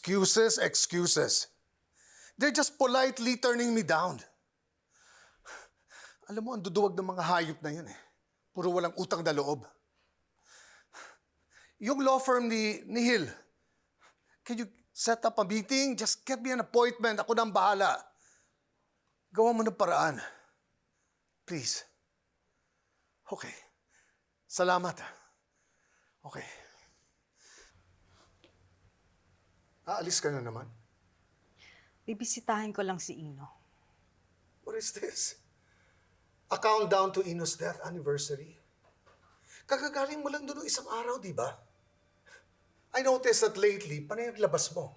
excuses, excuses. They're just politely turning me down. Alam mo, ang duduwag ng mga hayop na yun eh. Puro walang utang na loob. Yung law firm ni Hill, can you set up a meeting? Just get me an appointment. Ako na ang bahala. Gawa mo ng paraan. Please. Okay. Salamat. Okay. Aalis ka na naman? Bibisitahin ko lang si Ino. What is this? A countdown to Ino's death anniversary? Kakagaling mo lang doon ng isang araw, di ba? I noticed that lately, panay ang labas mo.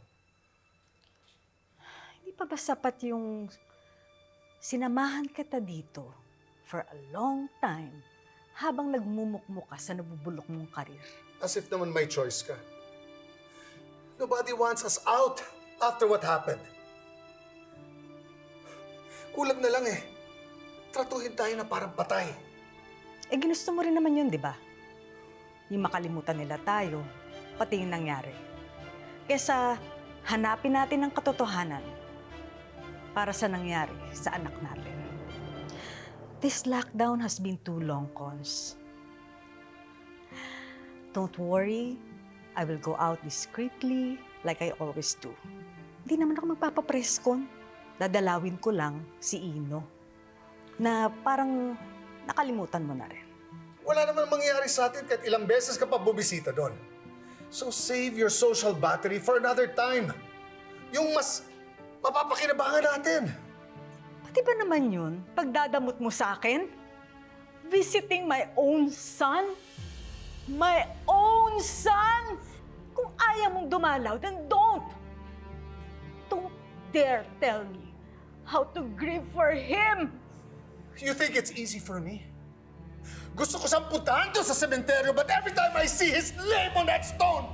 Hindi pa ba sapat yung sinamahan kita dito for a long time habang nagmumukmuk ka sa nabubulok mong karir? As if naman may choice ka. Nobody wants us out after what happened. Kulang na lang eh. Tratuhin tayo na parang patay. Eh, ginusto mo rin naman yun, di ba? Yung makalimutan nila tayo, pati yung nangyari. Kesa hanapin natin ang katotohanan para sa nangyari sa anak natin. This lockdown has been too long, Cons. Don't worry, I will go out discreetly like I always do. Hindi naman ako magpapapress con. Dadalawin ko lang si Ino na parang nakalimutan mo na rin. Wala naman mangyayari sa atin kahit ilang beses ka pa bubisita doon. So save your social battery for another time. Yung mas mapapakinabangan natin. Pati ba naman yun, pagdadamot mo sa akin? Visiting my own son? My own son? Kung ayaw mong dumalaw, then don't! Don't dare tell me how to grieve for him! You think it's easy for me? Gusto ko siyang puntahan doon sa sementeryo, but every time I see his name on that stone,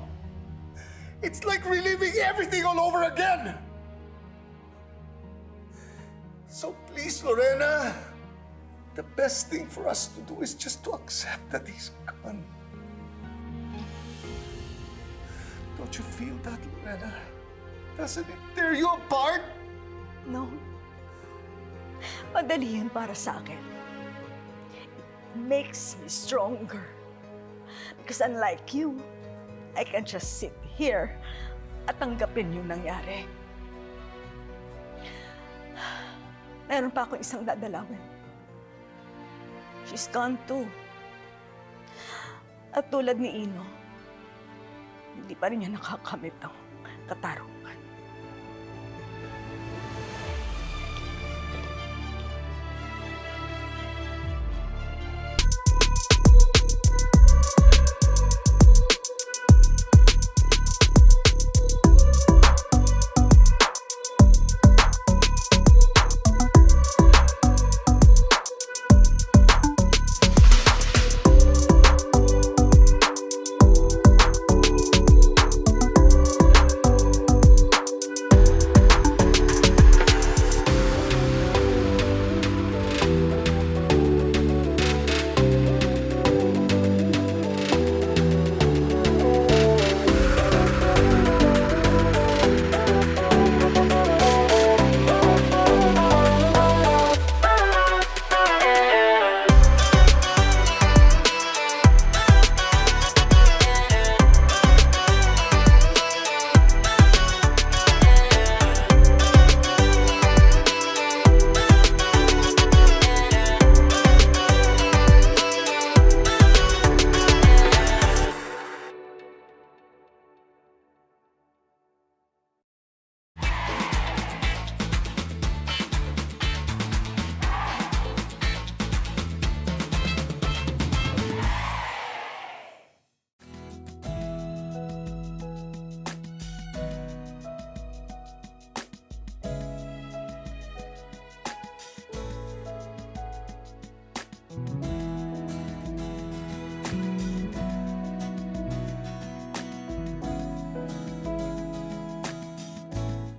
it's like reliving everything all over again. So please, Lorena, the best thing for us to do is just to accept that he's gone. Don't you feel that, Lorena? Doesn't it tear you apart? No. Madali yun para sa akin. It makes me stronger. Because unlike you, I can just sit here at tanggapin yung nangyari. Meron pa akong isang dadalawin. She's gone too. At tulad ni Ino, hindi pa rin niya nakakamit ang katarungan.